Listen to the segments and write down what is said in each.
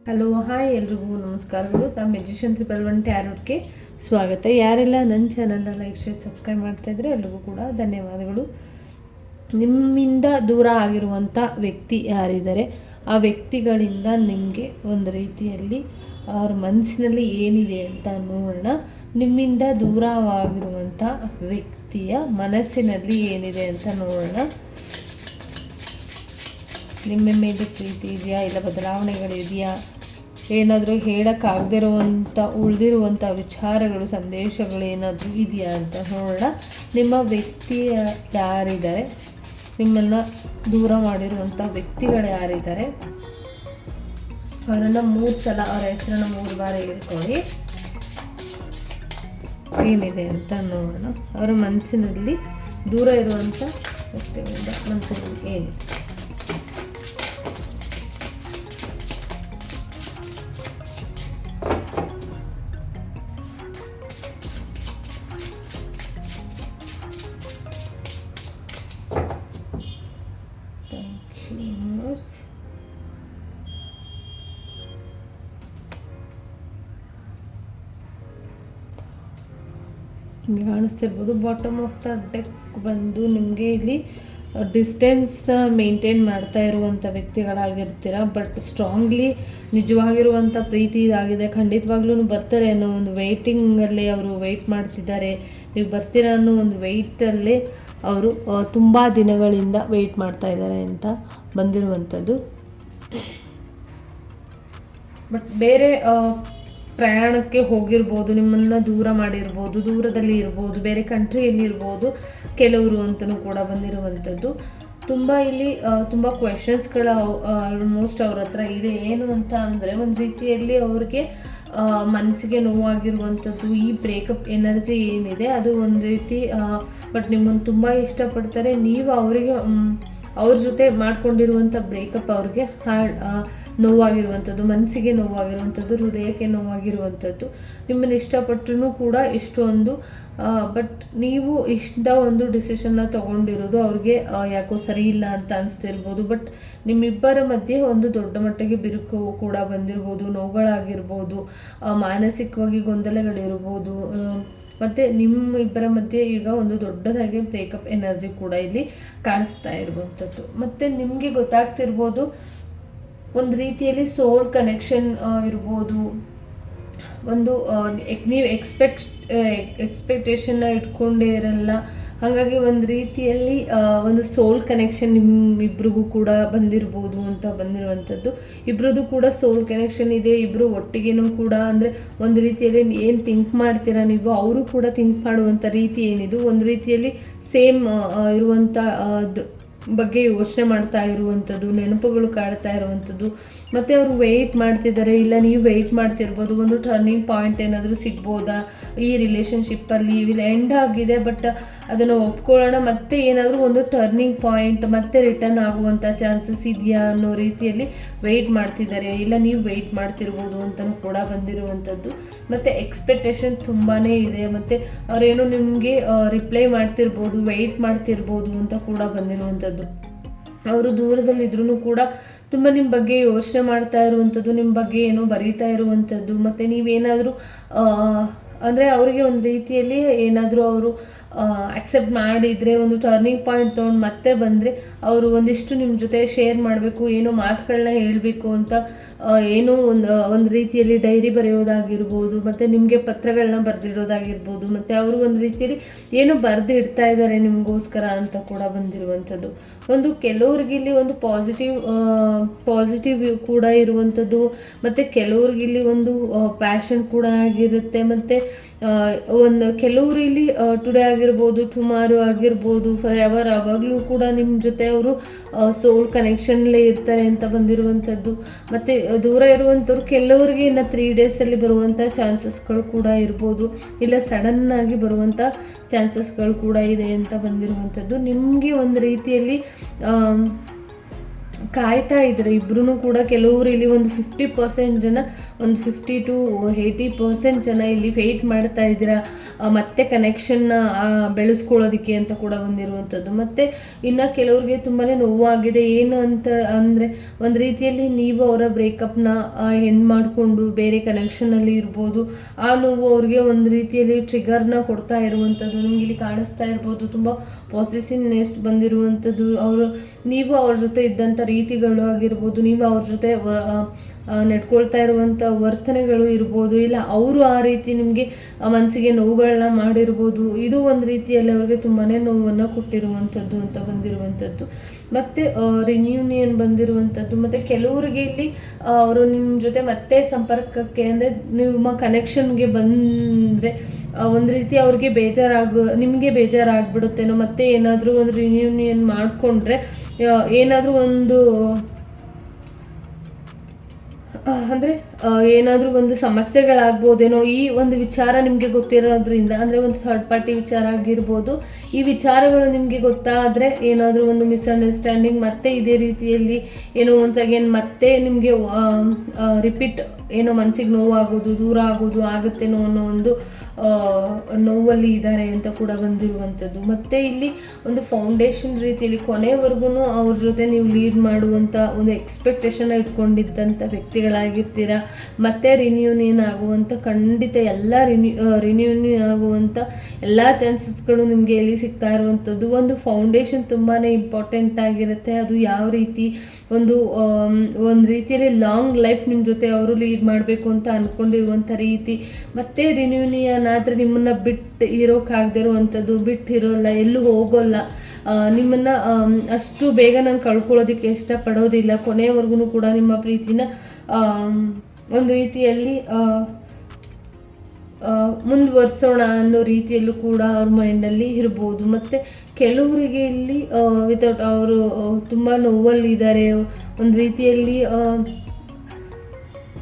Hello hi ಎಲ್ರಿಗೂ ನಮಸ್ಕಾರಗಳು. ನಮ್ಮ ಮೆಜಿಷಿಯನ್ 111 ಟ್ಯಾರೋಟ್ಗೆ ಸ್ವಾಗತ. ಯಾರೆಲ್ಲ ನನ್ನ ಚಾನಲ್ನ ಲೈಕ್ ಶೇರ್ ಸಬ್ಸ್ಕ್ರೈಬ್ ಮಾಡ್ತಾಯಿದ್ರೆ ಎಲ್ರಿಗೂ ಕೂಡ ಧನ್ಯವಾದಗಳು. ನಿಮ್ಮಿಂದ ದೂರ ಆಗಿರುವಂಥ ವ್ಯಕ್ತಿ ಯಾರಿದ್ದಾರೆ, ಆ ವ್ಯಕ್ತಿಗಳಿಂದ ನಿಮಗೆ ಒಂದು ರೀತಿಯಲ್ಲಿ ಅವ್ರ ಮನಸ್ಸಿನಲ್ಲಿ ಏನಿದೆ ಅಂತ ನೋಡೋಣ. ನಿಮ್ಮಿಂದ ದೂರವಾಗಿರುವಂಥ ವ್ಯಕ್ತಿಯ ಮನಸ್ಸಿನಲ್ಲಿ ಏನಿದೆ ಅಂತ ನೋಡೋಣ. ನಿಮ್ಮ ಮೇಲೆ ಪ್ರೀತಿ ಇದೆಯಾ, ಇಲ್ಲ ಬದಲಾವಣೆಗಳಿದೆಯಾ, ಏನಾದರೂ ಹೇಳೋಕ್ಕಾಗದಿರುವಂಥ ಉಳಿದಿರುವಂಥ ವಿಚಾರಗಳು, ಸಂದೇಶಗಳು ಏನಾದರೂ ಇದೆಯಾ ಅಂತ ನೋಡೋಣ. ನಿಮ್ಮ ವ್ಯಕ್ತಿ ಯಾರಿದ್ದಾರೆ, ನಿಮ್ಮನ್ನು ದೂರ ಮಾಡಿರುವಂಥ ವ್ಯಕ್ತಿಗಳು ಯಾರಿದ್ದಾರೆ, ಅವರನ್ನು 3 ಸಲ ಅವರ ಹೆಸರನ್ನು 3 ಬಾರಿ ಹೇಳ್ಕೊಳ್ಳಿ. ಏನಿದೆ ಅಂತ ನೋಡೋಣ. ಅವರ ಮನಸ್ಸಿನಲ್ಲಿ ದೂರ ಇರುವಂಥ ವ್ಯಕ್ತಿಗಳಿಂದ ಮನಸ್ಸಿನಲ್ಲಿ ಏನಿದೆ. ಹಿಂಗೆ ಕಾಣಿಸ್ತಿರ್ಬೋದು. ಬಾಟಮ್ ಆಫ್ ದ ಡೆಕ್ ಬಂದು ನಿಮಗೆ ಇಲ್ಲಿ ಡಿಸ್ಟೆನ್ಸ್ ಮೇಂಟೈನ್ ಮಾಡ್ತಾ ಇರುವಂಥ ವ್ಯಕ್ತಿಗಳಾಗಿರ್ತೀರ. ಬಟ್ ಸ್ಟ್ರಾಂಗ್ಲಿ ನಿಜವಾಗಿರುವಂಥ ಪ್ರೀತಿ ಇದಾಗಿದೆ. ಖಂಡಿತವಾಗ್ಲೂ ಬರ್ತಾರೆ ಅನ್ನೋ ಒಂದು ವೆಯ್ಟಿಂಗಲ್ಲಿ ಅವರು ವೆಯ್ಟ್ ಮಾಡ್ತಿದ್ದಾರೆ. ನೀವು ಬರ್ತೀರಾ ಅನ್ನೋ ಒಂದು ವೆಯ್ಟಲ್ಲೇ ಅವರು ತುಂಬ ದಿನಗಳಿಂದ ವೆಯ್ಟ್ ಮಾಡ್ತಾ ಇದ್ದಾರೆ ಅಂತ ಬಂದಿರುವಂಥದ್ದು. ಬಟ್ ಬೇರೆ ಪ್ರಯಾಣಕ್ಕೆ ಹೋಗಿರ್ಬೋದು, ನಿಮ್ಮನ್ನು ದೂರ ಮಾಡಿರ್ಬೋದು, ದೂರದಲ್ಲಿ ಇರ್ಬೋದು, ಬೇರೆ ಕಂಟ್ರಿಯಲ್ಲಿ ಇರ್ಬೋದು ಕೆಲವರು ಅಂತಲೂ ಕೂಡ ಬಂದಿರುವಂಥದ್ದು. ತುಂಬ ಇಲ್ಲಿ ತುಂಬ ಕ್ವೆಶನ್ಸ್ಗಳು ಆಲ್ಮೋಸ್ಟ್ ಅವ್ರ ಹತ್ರ ಇದೆ. ಏನು ಅಂತ ಅಂದರೆ, ಒಂದು ರೀತಿಯಲ್ಲಿ ಅವ್ರಿಗೆ ಮನಸ್ಸಿಗೆ ನೋವಾಗಿರುವಂಥದ್ದು ಈ ಬ್ರೇಕಪ್ ಎನರ್ಜಿ ಏನಿದೆ ಅದು ಒಂದು ರೀತಿ. ಬಟ್ ನಿಮ್ಮನ್ನು ತುಂಬ ಇಷ್ಟಪಡ್ತಾರೆ. ನೀವು ಅವರಿಗೆ ಅವ್ರ ಜೊತೆ ಮಾಡ್ಕೊಂಡಿರುವಂಥ ಬ್ರೇಕಪ್ ಅವ್ರಿಗೆ ನೋವಾಗಿರುವಂಥದ್ದು, ಮನಸ್ಸಿಗೆ ನೋವಾಗಿರುವಂಥದ್ದು, ಹೃದಯಕ್ಕೆ ನೋವಾಗಿರುವಂಥದ್ದು. ನಿಮ್ಮನ್ನು ಇಷ್ಟಪಟ್ಟರೂ ಕೂಡ ಇಷ್ಟೊಂದು. ಬಟ್ ನೀವು ಒಂದು ಡಿಸಿಷನ್ನ ತೊಗೊಂಡಿರೋದು ಅವ್ರಿಗೆ ಯಾಕೋ ಸರಿ ಇಲ್ಲ ಅಂತ ಅನಿಸ್ತಿರ್ಬೋದು. ಬಟ್ ನಿಮ್ಮಿಬ್ಬರ ಮಧ್ಯೆ ಒಂದು ದೊಡ್ಡ ಮಟ್ಟಿಗೆ ಬಿರುಕು ಕೂಡ ಬಂದಿರ್ಬೋದು, ನೋವುಗಳಾಗಿರ್ಬೋದು, ಮಾನಸಿಕವಾಗಿ ಗೊಂದಲಗಳಿರ್ಬೋದು. ಮತ್ತು ನಿಮ್ಮಿಬ್ಬರ ಮಧ್ಯೆ ಈಗ ಒಂದು ದೊಡ್ಡದಾಗಿ ಬ್ರೇಕಪ್ ಎನರ್ಜಿ ಕೂಡ ಇಲ್ಲಿ ಕಾಣಿಸ್ತಾ ಇರುವಂಥದ್ದು. ಮತ್ತು ನಿಮಗೆ ಗೊತ್ತಾಗ್ತಿರ್ಬೋದು, ಒಂದು ರೀತಿಯಲ್ಲಿ ಸೋಲ್ ಕನೆಕ್ಷನ್ ಇರ್ಬೋದು. ಒಂದು ನೀವು ಎಕ್ಸ್ಪೆಕ್ಟೇಷನ್ನ ಇಟ್ಕೊಂಡೇ ಇರಲ್ಲ. ಹಾಗಾಗಿ ಒಂದು ರೀತಿಯಲ್ಲಿ ಒಂದು ಸೋಲ್ ಕನೆಕ್ಷನ್ ನಿಮ್ಮಿಬ್ರಿಗೂ ಕೂಡ ಬಂದಿರ್ಬೋದು ಅಂತ ಬಂದಿರುವಂಥದ್ದು. ಇಬ್ಬರದ್ದು ಕೂಡ ಸೋಲ್ ಕನೆಕ್ಷನ್ ಇದೆ. ಇಬ್ಬರು ಒಟ್ಟಿಗೆನೂ ಕೂಡ ಅಂದರೆ ಒಂದು ರೀತಿಯಲ್ಲಿ ಏನು ಥಿಂಕ್ ಮಾಡ್ತೀರಾ ನೀವು, ಅವರು ಕೂಡ ಥಿಂಕ್ ಮಾಡುವಂಥ ರೀತಿ ಏನಿದು ಒಂದು ರೀತಿಯಲ್ಲಿ ಸೇಮ್ ಇರುವಂಥ ಬಗ್ಗೆ ಯೋಚನೆ ಮಾಡ್ತಾ ಇರುವಂಥದ್ದು, ನೆನಪುಗಳು ಕಾಡ್ತಾ ಇರುವಂಥದ್ದು. ಮತ್ತು ಅವರು ವೆಯ್ಟ್ ಮಾಡ್ತಿದ್ದಾರೆ, ಇಲ್ಲ ನೀವು ವೆಯ್ಟ್ ಮಾಡ್ತಿರ್ಬೋದು. ಒಂದು ಟರ್ನಿಂಗ್ ಪಾಯಿಂಟ್ ಏನಾದರೂ ಸಿಗ್ಬೋದಾ ಈ ರಿಲೇಷನ್ಶಿಪ್ಪಲ್ಲಿ. ಇಲ್ಲ ಎಂಡ್ ಆಗಿದೆ, ಬಟ್ ಅದನ್ನು ಒಪ್ಕೊಳ್ಳೋಣ, ಮತ್ತೆ ಏನಾದರೂ ಒಂದು ಟರ್ನಿಂಗ್ ಪಾಯಿಂಟ್ ಮತ್ತೆ ರಿಟರ್ನ್ ಆಗುವಂಥ ಚಾನ್ಸಸ್ ಇದೆಯಾ ಅನ್ನೋ ರೀತಿಯಲ್ಲಿ ವೆಯ್ಟ್ ಮಾಡ್ತಿದ್ದಾರೆ. ಇಲ್ಲ ನೀವು ವೆಯ್ಟ್ ಮಾಡ್ತಿರ್ಬೋದು ಅಂತಲೂ ಕೂಡ ಬಂದಿರುವಂಥದ್ದು. ಮತ್ತು ಎಕ್ಸ್ಪೆಕ್ಟೇಷನ್ ತುಂಬಾ ಇದೆ. ಮತ್ತು ಅವರೇನೋ ನಿಮಗೆ ರಿಪ್ಲೈ ಮಾಡ್ತಿರ್ಬೋದು, ವೆಯ್ಟ್ ಮಾಡ್ತಿರ್ಬೋದು ಅಂತ ಕೂಡ ಬಂದಿರುವಂಥದ್ದು. ಅವರು ದೂರದಲ್ಲಿದ್ರೂ ಕೂಡ ತುಂಬ ನಿಮ್ಮ ಬಗ್ಗೆ ಯೋಚನೆ ಮಾಡ್ತಾ ಇರುವಂಥದ್ದು, ನಿಮ್ಮ ಬಗ್ಗೆ ಏನೋ ಬರೀತಾ ಇರುವಂಥದ್ದು. ಮತ್ತು ನೀವೇನಾದರೂ ಅಂದರೆ ಅವರಿಗೆ ಒಂದು ರೀತಿಯಲ್ಲಿ ಏನಾದರೂ ಅವರು ಅಕ್ಸೆಪ್ಟ್ ಮಾಡಿದರೆ, ಒಂದು ಟರ್ನಿಂಗ್ ಪಾಯಿಂಟ್ ತೊಗೊಂಡು ಮತ್ತೆ ಬಂದರೆ ಅವರು ಒಂದಿಷ್ಟು ನಿಮ್ಮ ಜೊತೆ ಶೇರ್ ಮಾಡಬೇಕು, ಏನೋ ಮಾತುಗಳನ್ನ ಹೇಳಬೇಕು ಅಂತ ಏನೋ ಒಂದು ರೀತಿಯಲ್ಲಿ ಡೈರಿ ಬರೆಯೋದಾಗಿರ್ಬೋದು, ಮತ್ತು ನಿಮಗೆ ಪತ್ರಗಳನ್ನ ಬರೆದಿಡೋದಾಗಿರ್ಬೋದು. ಮತ್ತು ಅವರು ಒಂದು ರೀತಿಯಲ್ಲಿ ಏನೋ ಬರೆದು ಇಡ್ತಾ ಇದ್ದಾರೆ ನಿಮಗೋಸ್ಕರ ಅಂತ ಕೂಡ ಬಂದಿರುವಂಥದ್ದು. ಒಂದು ಕೆಲವ್ರಿಗಿಲ್ಲಿ ಒಂದು ಪಾಸಿಟಿವ್ ಕೂಡ ಇರುವಂಥದ್ದು. ಮತ್ತು ಕೆಲವ್ರಿಗಿಲ್ಲಿ ಒಂದು ಪ್ಯಾಷನ್ ಕೂಡ ಆಗಿರುತ್ತೆ. ಮತ್ತು ಕೆಲವರು ಇಲ್ಲಿ ಟುಡೇ ಆಗಿರ್ಬೋದು, ಟುಮಾರೋ ಆಗಿರ್ಬೋದು, ಫಾರ್ ಎವರ್ ಆವಾಗಲೂ ಕೂಡ ನಿಮ್ಮ ಜೊತೆ ಅವರು ಸೋಲ್ ಕನೆಕ್ಷನ್ಲೇ ಇರ್ತಾರೆ ಅಂತ ಬಂದಿರುವಂಥದ್ದು. ಮತ್ತು ದೂರ ಇರುವಂಥವ್ರು ಕೆಲವರಿಗೆ ಇನ್ನು 3 ಡೇಸಲ್ಲಿ ಬರುವಂಥ ಚಾನ್ಸಸ್ಗಳು ಕೂಡ ಇರ್ಬೋದು, ಇಲ್ಲ ಸಡನ್ನಾಗಿ ಬರುವಂಥ ಚಾನ್ಸಸ್ಗಳು ಕೂಡ ಇದೆ ಅಂತ ಬಂದಿರುವಂಥದ್ದು. ನಿಮಗೆ ಒಂದು ರೀತಿಯಲ್ಲಿ ಕಾಯ್ತಾ ಇದ್ದಾರೆ ಇಬ್ರು ಕೂಡ. ಕೆಲವರು ಇಲ್ಲಿ ಒಂದು 50% ಜನ, ಒಂದು 50 to 80% ಜನ ಇಲ್ಲಿ ವೆಯ್ಟ್ ಮಾಡ್ತಾ ಇದ್ದೀರಾ ಮತ್ತೆ ಕನೆಕ್ಷನ್ನ ಬೆಳೆಸ್ಕೊಳ್ಳೋದಕ್ಕೆ ಅಂತ ಕೂಡ ಬಂದಿರುವಂಥದ್ದು. ಮತ್ತು ಇನ್ನು ಕೆಲವ್ರಿಗೆ ತುಂಬಾ ನೋವಾಗಿದೆ. ಏನು ಅಂತ ಅಂದರೆ, ಒಂದು ರೀತಿಯಲ್ಲಿ ನೀವು ಅವರ ಬ್ರೇಕಪ್ನ ಎಂಡ್ ಮಾಡಿಕೊಂಡು ಬೇರೆ ಕನೆಕ್ಷನಲ್ಲಿ ಇರ್ಬೋದು. ಆ ನೋವು ಅವ್ರಿಗೆ ಒಂದು ರೀತಿಯಲ್ಲಿ ಟ್ರಿಗರ್ನ ಕೊಡ್ತಾ ಇರುವಂಥದ್ದು ನಿಮ್ಗೆ ಇಲ್ಲಿ ಕಾಣಿಸ್ತಾ ಇರ್ಬೋದು. ತುಂಬ ಪಾಸಿಟಿವ್ನೆಸ್ ಬಂದಿರುವಂಥದ್ದು. ನೀವು ಅವ್ರ ಜೊತೆ ಇದ್ದಂಥ ರೀತಿಗಳು ಆಗಿರ್ಬೋದು, ನೀವು ಅವ್ರ ಜೊತೆ ನಡ್ಕೊಳ್ತಾ ಇರುವಂಥ ವರ್ತನೆಗಳು ಇರ್ಬೋದು, ಇಲ್ಲ ಅವರು ಆ ರೀತಿ ನಿಮಗೆ ಮನಸ್ಸಿಗೆ ನೋವುಗಳನ್ನ ಮಾಡಿರ್ಬೋದು. ಇದು ಒಂದು ರೀತಿಯಲ್ಲಿ ಅವ್ರಿಗೆ ತುಂಬಾ ನೋವನ್ನು ಕೊಟ್ಟಿರುವಂಥದ್ದು ಅಂತ ಬಂದಿರುವಂಥದ್ದು. ಮತ್ತು ರಿನ್ಯೂನಿಯನ್ ಬಂದಿರುವಂಥದ್ದು. ಮತ್ತು ಕೆಲವರಿಗೆ ಇಲ್ಲಿ ಅವರು ನಿಮ್ಮ ಜೊತೆ ಮತ್ತೆ ಸಂಪರ್ಕಕ್ಕೆ ಅಂದರೆ ನಿಮ್ಮ ಕನೆಕ್ಷನ್ಗೆ ಬಂದರೆ ಒಂದು ರೀತಿ ಅವ್ರಿಗೆ ನಿಮಗೆ ಬೇಜಾರಾಗ್ಬಿಡುತ್ತೇನೋ. ಮತ್ತೆ ಏನಾದರೂ ಒಂದು ರಿನ್ಯೂನಿಯನ್ ಮಾಡಿಕೊಂಡ್ರೆ ಏನಾದರೂ ಒಂದು ಅಂದರೆ ಏನಾದರೂ ಒಂದು ಸಮಸ್ಯೆಗಳಾಗ್ಬೋದೇನೋ ಈ ಒಂದು ವಿಚಾರ ನಿಮಗೆ ಗೊತ್ತಿರೋದ್ರಿಂದ, ಅಂದರೆ ಒಂದು ಥರ್ಡ್ ಪಾರ್ಟಿ ವಿಚಾರ ಆಗಿರ್ಬೋದು. ಈ ವಿಚಾರಗಳು ನಿಮಗೆ ಗೊತ್ತಾದರೆ ಏನಾದರೂ ಒಂದು ಮಿಸ್ಅಂಡರ್ಸ್ಟ್ಯಾಂಡಿಂಗ್ ಮತ್ತೆ ಇದೇ ರೀತಿಯಲ್ಲಿ ಏನೋ ಒನ್ಸ್ ಅಗೇನ್ ಮತ್ತೆ ನಿಮಗೆ ರಿಪೀಟ್ ಏನೋ ಮನಸ್ಸಿಗೆ ನೋವಾಗೋದು, ದೂರ ಆಗೋದು ಆಗುತ್ತೇನೋ ಅನ್ನೋ ಒಂದು ನೋವಲ್ಲಿ ಇದ್ದಾರೆ ಅಂತ ಕೂಡ ಬಂದಿರುವಂಥದ್ದು. ಮತ್ತು ಇಲ್ಲಿ ಒಂದು ಫೌಂಡೇಶನ್ ರೀತಿಯಲ್ಲಿ ಕೊನೆವರೆಗೂ ಅವ್ರ ಜೊತೆ ನೀವು ಲೀಡ್ ಮಾಡುವಂಥ ಒಂದು ಎಕ್ಸ್ಪೆಕ್ಟೇಷನ್ ಇಟ್ಕೊಂಡಿದ್ದಂಥ ವ್ಯಕ್ತಿಗಳಾಗಿರ್ತೀರ. ಮತ್ತೆ ರಿನ್ಯೂನಿಯನ್ ಆಗುವಂಥ ಖಂಡಿತ ಎಲ್ಲ ರಿನ್ಯೂನಿಯನ್ ಆಗುವಂಥ ಎಲ್ಲ ಚಾನ್ಸಸ್ಗಳು ನಿಮಗೆ ಎಲ್ಲಿ ಸಿಗ್ತಾ ಇರುವಂಥದ್ದು. ಒಂದು ಫೌಂಡೇಶನ್ ತುಂಬಾ ಇಂಪಾರ್ಟೆಂಟ್ ಆಗಿರುತ್ತೆ. ಅದು ಯಾವ ರೀತಿ ಒಂದು ರೀತಿಯಲ್ಲಿ ಲಾಂಗ್ ಲೈಫ್ ನಿಮ್ಮ ಜೊತೆ ಅವರು ಲೀಡ್ ಮಾಡಬೇಕು ಅಂತ ಅಂದ್ಕೊಂಡಿರುವಂಥ ರೀತಿ. ಮತ್ತು ರಿನ್ಯೂನಿಯನ್ ಆದರೆ ನಿಮ್ಮನ್ನು ಬಿಟ್ಟು ಇರೋಕ್ಕಾಗದೇ ಇರುವಂಥದ್ದು, ಬಿಟ್ಟಿರೋಲ್ಲ, ಎಲ್ಲೂ ಹೋಗೋಲ್ಲ, ನಿಮ್ಮನ್ನು ಅಷ್ಟು ಬೇಗ ನಾನು ಕಳ್ಕೊಳ್ಳೋದಕ್ಕೆ ಇಷ್ಟಪಡೋದಿಲ್ಲ, ಕೊನೆಯವರೆಗೂ ಕೂಡ ನಿಮ್ಮ ಪ್ರೀತಿನ ಒಂದು ರೀತಿಯಲ್ಲಿ ಮುಂದುವರಿಸೋಣ ಅನ್ನೋ ರೀತಿಯಲ್ಲೂ ಕೂಡ ಅವ್ರ ಮೈಂಡಲ್ಲಿ ಇರ್ಬೋದು. ಮತ್ತು ಕೆಲವರಿಗೆ ಇಲ್ಲಿ ವಿತೌಟ್ ಅವರು ತುಂಬ ನೋವಲ್ಲಿದ್ದಾರೆ, ಒಂದು ರೀತಿಯಲ್ಲಿ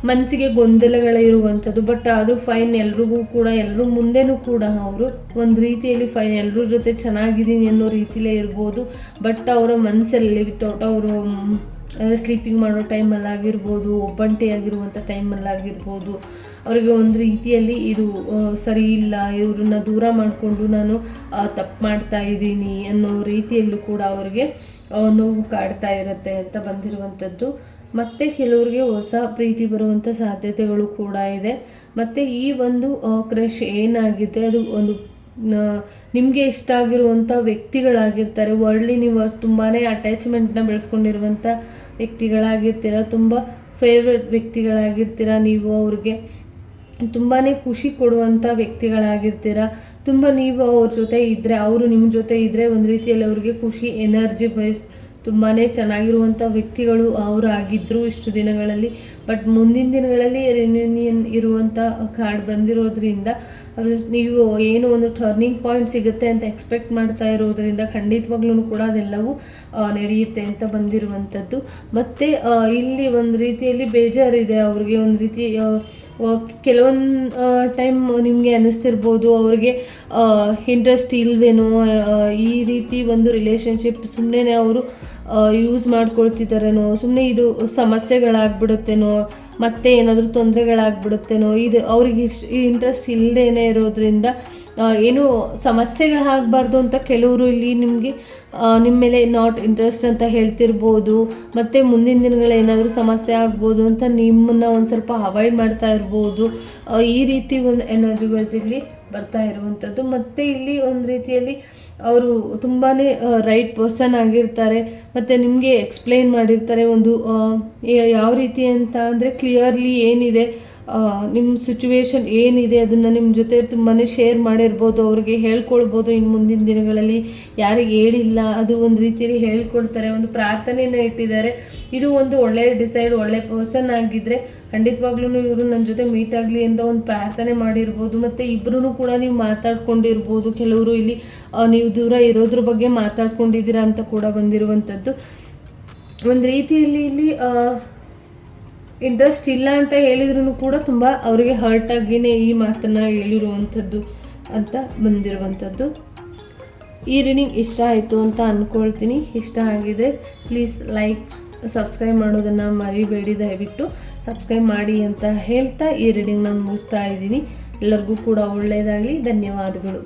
ಮನಸ್ಸಿಗೆ ಗೊಂದಲಗಳಿರುವಂಥದ್ದು. ಬಟ್ ಅದು ಫೈನ್, ಎಲ್ರಿಗೂ ಕೂಡ ಎಲ್ಲರೂ ಮುಂದೆನೂ ಕೂಡ ಅವರು ಒಂದು ರೀತಿಯಲ್ಲಿ ಫೈನ್, ಎಲ್ಲರ ಜೊತೆ ಚೆನ್ನಾಗಿದ್ದೀನಿ ಅನ್ನೋ ರೀತಿಲೇ ಇರ್ಬೋದು. ಬಟ್ ಅವರ ಮನಸ್ಸಲ್ಲಿ ವಿತೌಟ್ ಅವರು ಸ್ಲೀಪಿಂಗ್ ಮಾಡೋ ಟೈಮಲ್ಲಾಗಿರ್ಬೋದು, ಒಬ್ಬಂಟಿಯಾಗಿರುವಂಥ ಟೈಮಲ್ಲಾಗಿರ್ಬೋದು, ಅವರಿಗೆ ಒಂದು ರೀತಿಯಲ್ಲಿ ಇದು ಸರಿ ಇಲ್ಲ, ಇವ್ರನ್ನ ದೂರ ಮಾಡಿಕೊಂಡು ನಾನು ತಪ್ಪು ಮಾಡ್ತಾ ಇದ್ದೀನಿ ಅನ್ನೋ ರೀತಿಯಲ್ಲೂ ಕೂಡ ಅವರಿಗೆ ನೋವು ಕಾಡ್ತಾ ಇರುತ್ತೆ ಅಂತ ಬಂದಿರುವಂಥದ್ದು. ಮತ್ತು ಕೆಲವ್ರಿಗೆ ಹೊಸ ಪ್ರೀತಿ ಬರುವಂಥ ಸಾಧ್ಯತೆಗಳು ಕೂಡ ಇದೆ. ಮತ್ತು ಈ ಒಂದು ಕ್ರಶ್ ಏನಾಗಿದೆ ಅದು ಒಂದು ನಿಮಗೆ ಇಷ್ಟ ಆಗಿರುವಂಥ ವ್ಯಕ್ತಿಗಳಾಗಿರ್ತಾರೆ. ವರ್ಲ್ಡ್ಲಿ ನೀವು ತುಂಬಾ ಅಟ್ಯಾಚ್ಮೆಂಟ್ನ ಬೆಳೆಸ್ಕೊಂಡಿರುವಂಥ ವ್ಯಕ್ತಿಗಳಾಗಿರ್ತೀರ, ತುಂಬ ಫೇವ್ರೆಟ್ ವ್ಯಕ್ತಿಗಳಾಗಿರ್ತೀರ, ನೀವು ಅವ್ರಿಗೆ ತುಂಬಾ ಖುಷಿ ಕೊಡುವಂಥ ವ್ಯಕ್ತಿಗಳಾಗಿರ್ತೀರ. ತುಂಬ ನೀವು ಅವ್ರ ಜೊತೆ ಇದ್ದರೆ, ಅವರು ನಿಮ್ಮ ಜೊತೆ ಇದ್ದರೆ ಒಂದು ರೀತಿಯಲ್ಲಿ ಅವ್ರಿಗೆ ಖುಷಿ ಎನರ್ಜಿ ತುಂಬಾ ಚೆನ್ನಾಗಿರುವಂಥ ವ್ಯಕ್ತಿಗಳು ಅವರು ಆಗಿದ್ದರು ಇಷ್ಟು ದಿನಗಳಲ್ಲಿ. ಬಟ್ ಮುಂದಿನ ದಿನಗಳಲ್ಲಿ ರಿನ್ಯೂನಿಯನ್ ಇರುವಂಥ ಕಾರ್ಡ್ ಬಂದಿರೋದ್ರಿಂದ ನೀವು ಏನು ಒಂದು ಟರ್ನಿಂಗ್ ಪಾಯಿಂಟ್ ಸಿಗುತ್ತೆ ಅಂತ ಎಕ್ಸ್ಪೆಕ್ಟ್ ಮಾಡ್ತಾ ಇರೋದ್ರಿಂದ ಖಂಡಿತವಾಗ್ಲೂ ಕೂಡ ಅದೆಲ್ಲವೂ ನಡೆಯುತ್ತೆ ಅಂತ ಬಂದಿರುವಂಥದ್ದು. ಮತ್ತು ಇಲ್ಲಿ ಒಂದು ರೀತಿಯಲ್ಲಿ ಬೇಜಾರಿದೆ ಅವ್ರಿಗೆ. ಒಂದು ರೀತಿ ಕೆಲವೊಂದು ಟೈಮ್ ನಿಮಗೆ ಅನ್ನಿಸ್ತಿರ್ಬೋದು ಅವ್ರಿಗೆ ಇಂಟ್ರೆಸ್ಟ್ ಇಲ್ವೇನೋ, ಈ ರೀತಿ ಒಂದು ರಿಲೇಷನ್ಶಿಪ್ ಸುಮ್ಮನೆ ಅವರು ಯೂಸ್ ಮಾಡ್ಕೊಳ್ತಿದ್ದಾರೇನೋ, ಸುಮ್ಮನೆ ಇದು ಸಮಸ್ಯೆಗಳಾಗ್ಬಿಡುತ್ತೇನೋ, ಮತ್ತೆ ಏನಾದರೂ ತೊಂದರೆಗಳಾಗ್ಬಿಡುತ್ತೇನೋ, ಇದು ಅವ್ರಿಗೆ ಇಂಟ್ರೆಸ್ಟ್ ಇಲ್ಲದೇನೆ ಇರೋದ್ರಿಂದ ಏನೂ ಸಮಸ್ಯೆಗಳಾಗಬಾರ್ದು ಅಂತ ಕೆಲವರು ಇಲ್ಲಿ ನಿಮಗೆ ನಿಮ್ಮ ಮೇಲೆ ನಾಟ್ ಇಂಟ್ರೆಸ್ಟ್ ಅಂತ ಹೇಳ್ತಿರ್ಬೋದು. ಮತ್ತು ಮುಂದಿನ ದಿನಗಳೇನಾದರೂ ಸಮಸ್ಯೆ ಆಗ್ಬೋದು ಅಂತ ನಿಮ್ಮನ್ನು ಒಂದು ಸ್ವಲ್ಪ ಅವಾಯ್ಡ್ ಮಾಡ್ತಾ ಇರ್ಬೋದು. ಈ ರೀತಿ ಒಂದು ಎನರ್ಜಿ ವೈಸ್ ಇಲ್ಲಿ ಬರ್ತಾ ಇರುವಂಥದ್ದು. ಮತ್ತು ಇಲ್ಲಿ ಒಂದು ರೀತಿಯಲ್ಲಿ ಅವರು ತುಂಬಾ ರೈಟ್ ಪರ್ಸನ್ ಆಗಿರ್ತಾರೆ. ಮತ್ತು ನಿಮಗೆ ಎಕ್ಸ್ಪ್ಲೈನ್ ಮಾಡಿರ್ತಾರೆ ಒಂದು ಯಾವ ರೀತಿ ಅಂತ ಅಂದರೆ ಕ್ಲಿಯರ್ಲಿ ಏನಿದೆ ನಿಮ್ಮ ಸಿಚುವೇಶನ್ ಏನಿದೆ ಅದನ್ನು ನಿಮ್ಮ ಜೊತೆ ತುಂಬಾ ಶೇರ್ ಮಾಡಿರ್ಬೋದು, ಅವ್ರಿಗೆ ಹೇಳ್ಕೊಳ್ಬೋದು. ಇನ್ನು ಮುಂದಿನ ದಿನಗಳಲ್ಲಿ ಯಾರಿಗೆ ಹೇಳಿಲ್ಲ ಅದು ಒಂದು ರೀತಿಯಲ್ಲಿ ಹೇಳ್ಕೊಡ್ತಾರೆ, ಒಂದು ಪ್ರಾರ್ಥನೆಯನ್ನು ಇಟ್ಟಿದ್ದಾರೆ. ಇದು ಒಂದು ಒಳ್ಳೆಯ ಒಳ್ಳೆ ಪರ್ಸನ್ ಆಗಿದ್ದರೆ ಖಂಡಿತವಾಗ್ಲೂ ಇವರು ನನ್ನ ಜೊತೆ ಮೀಟ್ ಆಗಲಿ ಅಂತ ಒಂದು ಪ್ರಾರ್ಥನೆ ಮಾಡಿರ್ಬೋದು. ಮತ್ತು ಇಬ್ಬರೂ ಕೂಡ ನೀವು ಮಾತಾಡ್ಕೊಂಡಿರ್ಬೋದು. ಕೆಲವರು ಇಲ್ಲಿ ನೀವು ದೂರ ಇರೋದ್ರ ಬಗ್ಗೆ ಮಾತಾಡ್ಕೊಂಡಿದ್ದೀರಾ ಅಂತ ಕೂಡ ಬಂದಿರುವಂಥದ್ದು. ಒಂದು ರೀತಿಯಲ್ಲಿ ಇಲ್ಲಿ ಇಂಟ್ರೆಸ್ಟ್ ಇಲ್ಲ ಅಂತ ಹೇಳಿದ್ರು ಕೂಡ ತುಂಬ ಅವರಿಗೆ ಹರ್ಟ್ ಆಗಿಯೇ ಈ ಮಾತನ್ನು ಹೇಳಿರುವಂಥದ್ದು ಅಂತ ಬಂದಿರುವಂಥದ್ದು. ಈ ರೀಡಿಂಗ್ ಇಷ್ಟ ಆಯಿತು ಅಂತ ಅಂದ್ಕೊಳ್ತೀನಿ. ಇಷ್ಟ ಆಗಿದೆ ಪ್ಲೀಸ್ ಲೈಕ್ ಸಬ್ಸ್ಕ್ರೈಬ್ ಮಾಡೋದನ್ನು ಮರಿಬೇಡಿ, ದಯವಿಟ್ಟು ಸಬ್ಸ್ಕ್ರೈಬ್ ಮಾಡಿ ಅಂತ ಹೇಳ್ತಾ ಈ ರೀಡಿಂಗ್ ನಾನು ಮುಗಿಸ್ತಾ ಇದ್ದೀನಿ. ಎಲ್ಲರಿಗೂ ಕೂಡ ಒಳ್ಳೆಯದಾಗಲಿ. ಧನ್ಯವಾದಗಳು.